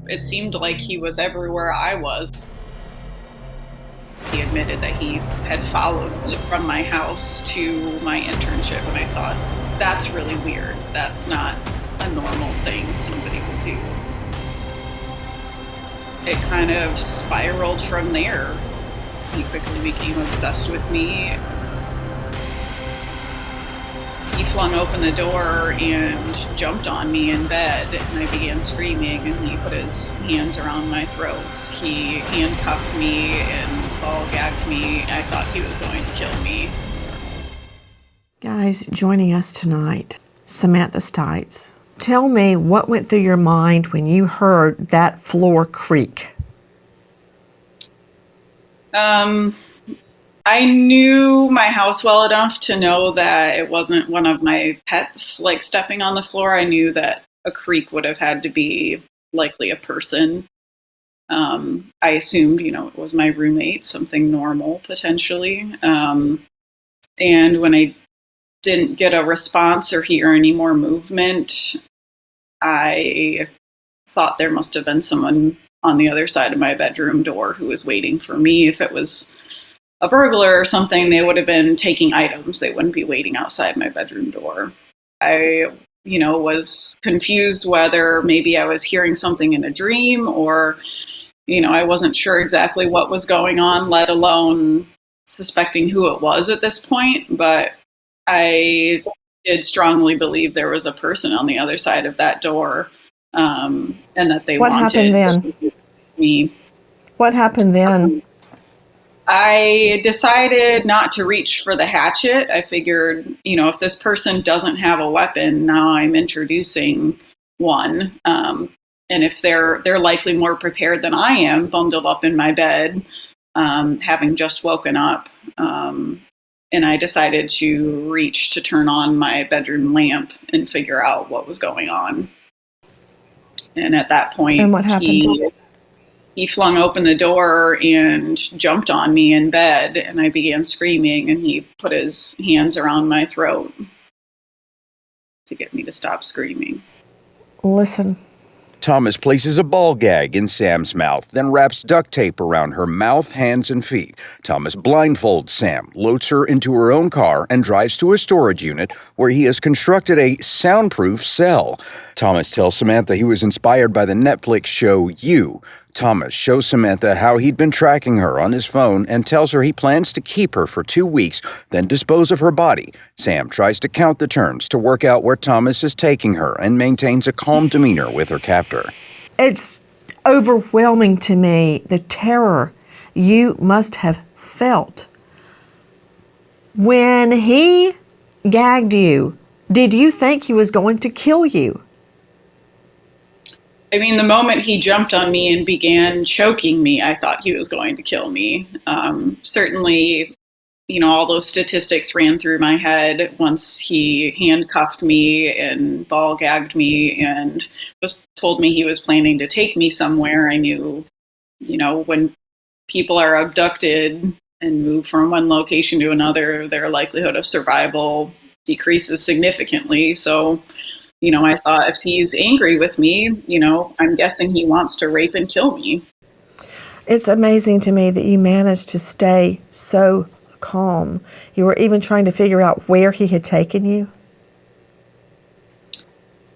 It seemed like he was everywhere I was. He admitted that he had followed me from my house to my internships, and I thought, that's really weird. That's not a normal thing somebody would do. It kind of spiraled from there. He quickly became obsessed with me. He flung open the door and jumped on me in bed, and I began screaming, and he put his hands around my throat. He handcuffed me and ball gagged me. I thought he was going to kill me. Guys, joining us tonight, Samantha Stites. Tell me what went through your mind when you heard that floor creak. I knew my house well enough to know that it wasn't one of my pets, like, stepping on the floor. I knew that a creak would have had to be likely a person. I assumed, it was my roommate, something normal, potentially. And when I didn't get a response or hear any more movement, I thought there must have been someone on the other side of my bedroom door who was waiting for me. If it was a burglar or something, they would have been taking items. They wouldn't be waiting outside my bedroom door. I, was confused whether maybe I was hearing something in a dream, or, I wasn't sure exactly what was going on, let alone suspecting who it was at this point. But I did strongly believe there was a person on the other side of that door, and that they What wanted happened then? me. What happened then? I decided not to reach for the hatchet. I figured, if this person doesn't have a weapon, now I'm introducing one. And if they're likely more prepared than I am, bundled up in my bed, having just woken up. And I decided to reach to turn on my bedroom lamp and figure out what was going on. And at that point, And what happened? He flung open the door and jumped on me in bed, and I began screaming, and he put his hands around my throat to get me to stop screaming. Listen. Thomas places a ball gag in Sam's mouth, then wraps duct tape around her mouth, hands, and feet. Thomas blindfolds Sam, loads her into her own car, and drives to a storage unit where he has constructed a soundproof cell. Thomas tells Samantha he was inspired by the Netflix show You. Thomas shows Samantha how he'd been tracking her on his phone and tells her he plans to keep her for 2 weeks, then dispose of her body. Sam tries to count the turns to work out where Thomas is taking her and maintains a calm demeanor with her captor. It's overwhelming to me, the terror you must have felt. When he gagged you, did you think he was going to kill you? I mean, the moment he jumped on me and began choking me, I thought he was going to kill me. Certainly, all those statistics ran through my head once he handcuffed me and ball gagged me and told me he was planning to take me somewhere. I knew, when people are abducted and move from one location to another, their likelihood of survival decreases significantly. So, I thought, if he's angry with me, I'm guessing he wants to rape and kill me. It's amazing to me that you managed to stay so calm. You were even trying to figure out where he had taken you.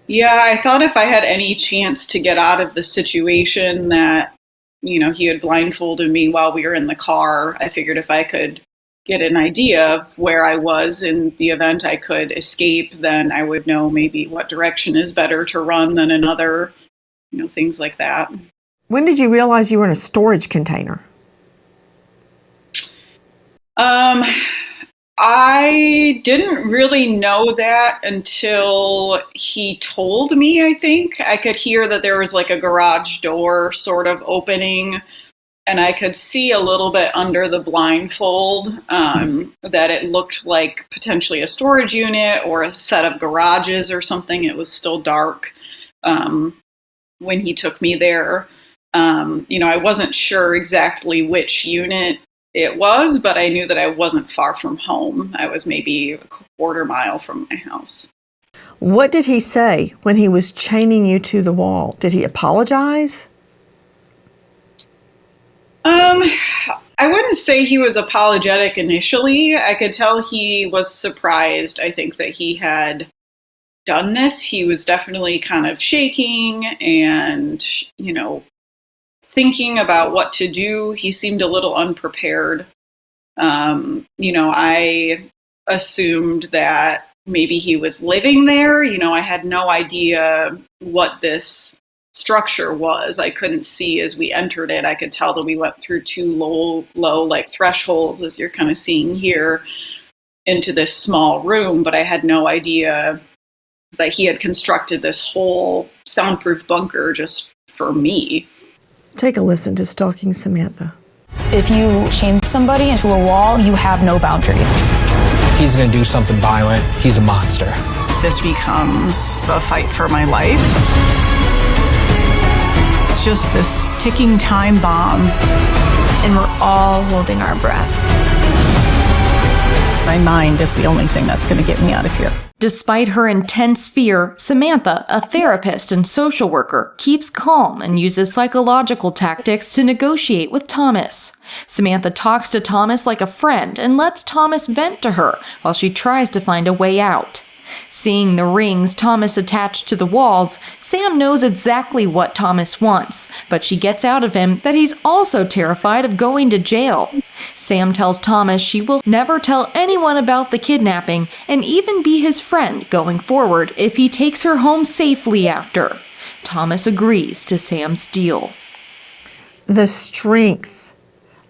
Yeah, I thought if I had any chance to get out of the situation that, he had blindfolded me while we were in the car. I figured if I could get an idea of where I was in the event I could escape, then I would know maybe what direction is better to run than another, things like that. When did you realize you were in a storage container? I didn't really know that until he told me, I think. I could hear that there was like a garage door sort of opening, and I could see a little bit under the blindfold that it looked like potentially a storage unit or a set of garages or something. It was still dark when he took me there. I wasn't sure exactly which unit it was, but I knew that I wasn't far from home. I was maybe a quarter mile from my house. What did he say when he was chaining you to the wall? Did he apologize? Um, I wouldn't say he was apologetic initially. I could tell he was surprised, I think, that he had done this. He was definitely kind of shaking and, thinking about what to do. He seemed a little unprepared. I assumed that maybe he was living there. I had no idea what this structure was. I couldn't see as we entered it. I could tell that we went through two low like thresholds, as you're kind of seeing here, into this small room, but I had no idea that he had constructed this whole soundproof bunker just for me. Take a listen to Stalking Samantha. If you chain somebody into a wall, you have no boundaries. He's gonna do something violent. He's a monster. This becomes a fight for my life. It's just this ticking time bomb. And we're all holding our breath. My mind is the only thing that's going to get me out of here. Despite her intense fear, Samantha, a therapist and social worker, keeps calm and uses psychological tactics to negotiate with Thomas. Samantha talks to Thomas like a friend and lets Thomas vent to her while she tries to find a way out. Seeing the rings Thomas attached to the walls, Sam knows exactly what Thomas wants, but she gets out of him that he's also terrified of going to jail. Sam tells Thomas she will never tell anyone about the kidnapping and even be his friend going forward if he takes her home safely after. Thomas agrees to Sam's deal. The strength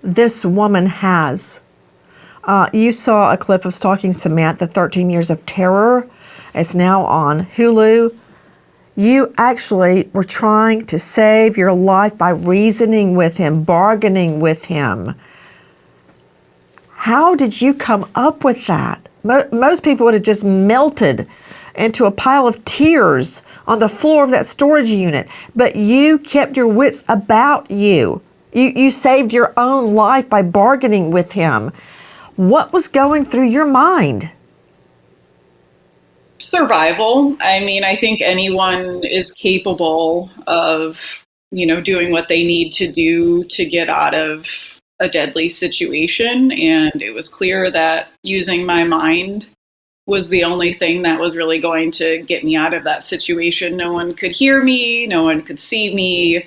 this woman has. You saw a clip of Stalking Samantha, 13 Years of Terror. It's now on Hulu. You actually were trying to save your life by reasoning with him, bargaining with him. How did you come up with that? Most people would have just melted into a pile of tears on the floor of that storage unit. But you kept your wits about you. You saved your own life by bargaining with him. What was going through your mind? Survival. I mean, I think anyone is capable of, doing what they need to do to get out of a deadly situation. And it was clear that using my mind was the only thing that was really going to get me out of that situation. No one could hear me. No one could see me.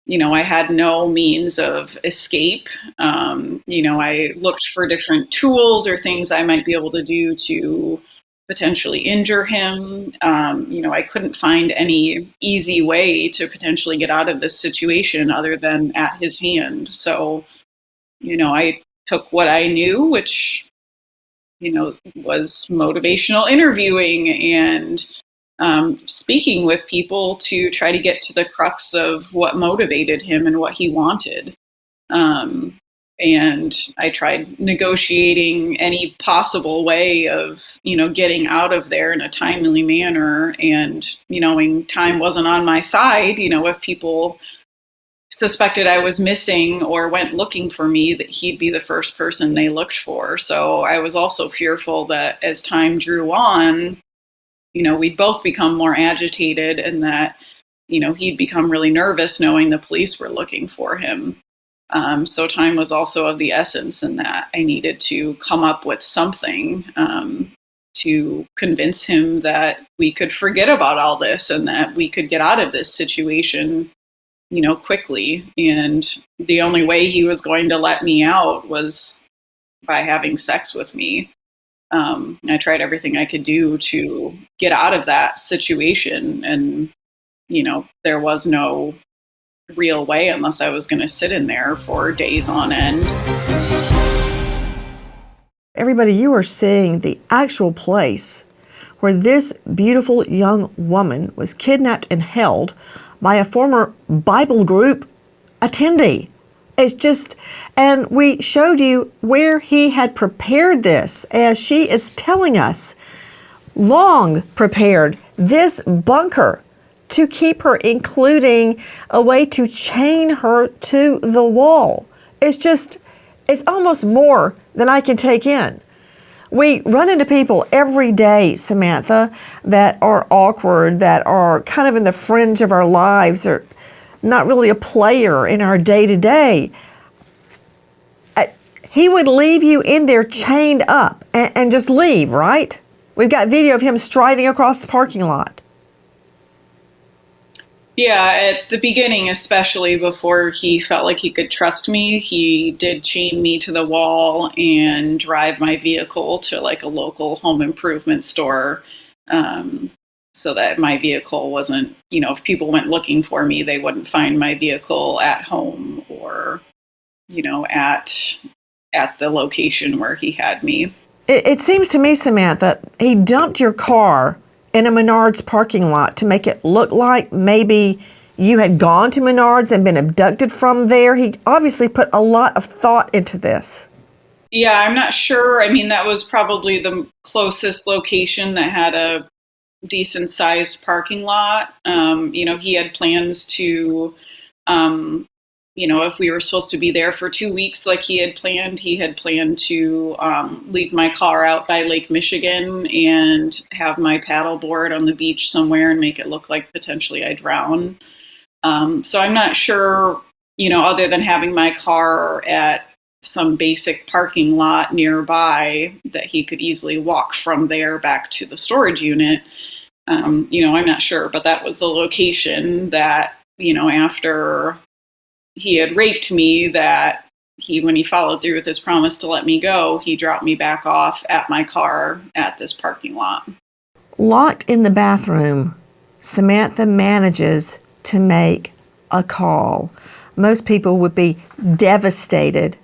I had no means of escape. I looked for different tools or things I might be able to do to potentially injure him. I couldn't find any easy way to potentially get out of this situation other than at his hand. So, I took what I knew, which, was motivational interviewing and speaking with people to try to get to the crux of what motivated him and what he wanted. And I tried negotiating any possible way of, getting out of there in a timely manner. And, when time wasn't on my side, if people suspected I was missing or went looking for me, that he'd be the first person they looked for. So I was also fearful that as time drew on, we'd both become more agitated and that, he'd become really nervous knowing the police were looking for him. So time was also of the essence in that I needed to come up with something to convince him that we could forget about all this and that we could get out of this situation, quickly. And the only way he was going to let me out was by having sex with me. I tried everything I could do to get out of that situation. And, there was no real way unless I was going to sit in there for days on end. Everybody, you are seeing the actual place where this beautiful young woman was kidnapped and held by a former Bible group attendee. It's just, and we showed you where he had prepared this, as she is telling us, long prepared this bunker to keep her, including a way to chain her to the wall. It's almost more than I can take in. We run into people every day, Samantha, that are awkward, that are kind of in the fringe of our lives, or not really a player in our day-to-day. He would leave you in there chained up and just leave, right? We've got video of him striding across the parking lot. Yeah, at the beginning, especially before he felt like he could trust me, he did chain me to the wall and drive my vehicle to like a local home improvement store, so that my vehicle wasn't, if people went looking for me, they wouldn't find my vehicle at home or, at the location where he had me. It seems to me, Samantha, he dumped your car in a Menards parking lot to make it look like maybe you had gone to Menards and been abducted from there. He obviously put a lot of thought into this. Yeah, I'm not sure. I mean, that was probably the closest location that had a decent sized parking lot. He had plans to, if we were supposed to be there for 2 weeks like he had planned to leave my car out by Lake Michigan and have my paddleboard on the beach somewhere and make it look like potentially I drown. So I'm not sure, other than having my car at some basic parking lot nearby, that he could easily walk from there back to the storage unit. I'm not sure, but that was the location that, after he had raped me, that when he followed through with his promise to let me go, he dropped me back off at my car at this parking lot. Locked in the bathroom, Samantha manages to make a call. Most people would be devastated,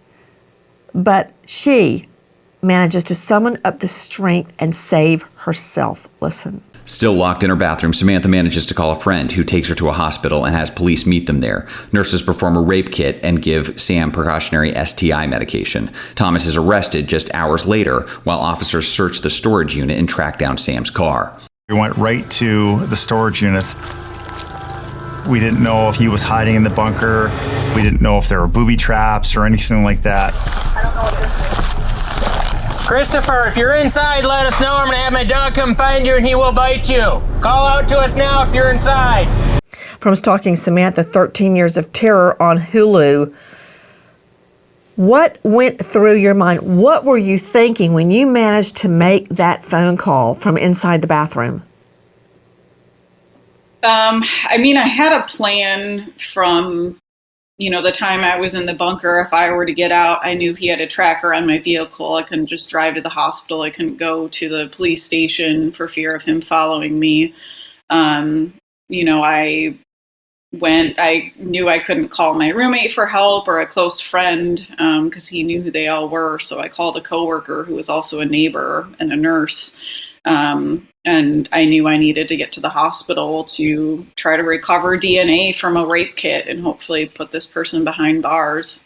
but she manages to summon up the strength and save herself. Listen. Still locked in her bathroom, Samantha manages to call a friend who takes her to a hospital and has police meet them there. Nurses perform a rape kit and give Sam precautionary STI medication. Thomas is arrested just hours later while officers search the storage unit and track down Sam's car. We went right to the storage units. We didn't know if he was hiding in the bunker. We didn't know if there were booby traps or anything like that. I don't know what this is. Christopher, if you're inside, let us know. I'm going to have my dog come find you and he will bite you. Call out to us now if you're inside. From Stalking Samantha, 13 Years of Terror on Hulu. What went through your mind? What were you thinking when you managed to make that phone call from inside the bathroom? I had a plan from, the time I was in the bunker. If I were to get out, I knew he had a tracker on my vehicle. I couldn't just drive to the hospital. I couldn't go to the police station for fear of him following me. I knew I couldn't call my roommate for help or a close friend because he knew who they all were. So I called a coworker who was also a neighbor and a nurse. And I knew I needed to get to the hospital to try to recover DNA from a rape kit and hopefully put this person behind bars.